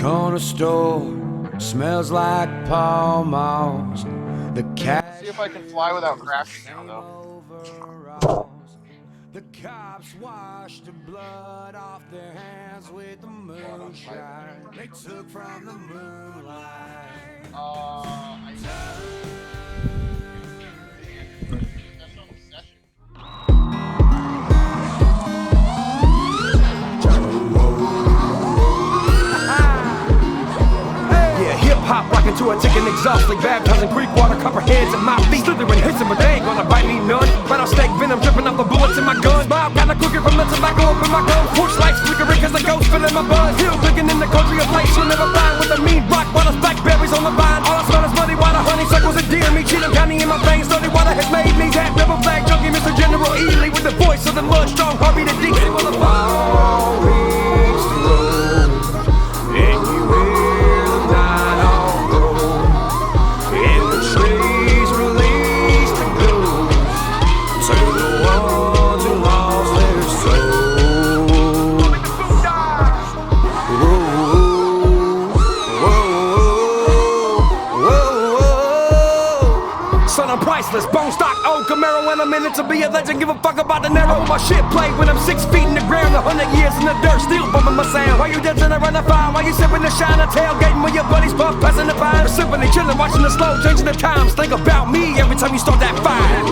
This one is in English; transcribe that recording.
corner store smells like Pall Malls. The cat. See if I can fly without crashing now, though. The cops washed the blood off their hands with the moonshine they took from the moonlight. Hip-hop rockin' to a ticking exhaust, like baptizing Greek water, copperheads at my feet. Slithering hits but they ain't gonna bite me none. Rattlesnake venom dripping off the bullets in my gun. Smile kinda crooked from the tobacco up in my gum. Porch lights flickering cause the ghost filling my buzz. Hill digging in the country of lights, you'll never find with a mean rock while there's blackberries on the vine. All I smell is muddy water, honeysuckles and deer meat. Cheatham County in my veins, dirty water has made me that rebel flag junkie, Mr. General Ely with the voice of the mud strong Harvey the Dixie motherfucker. Reach the road, and you hear the night all grow, and the trees release the blues to the ones who lost their soul. Son, I'm priceless, bone stock, old Camaro, and I'm in it to be a legend. Give a fuck about the narrow. My shit played when I'm 6 feet in the ground, 100 years in the dirt, still bumping my sound. While you dancing around the fire, while you sipping the shine, tailgating with your buddies, puff, passing the pine, sipping and chilling, watching the slow, changing the times. Think about me every time you start that fire.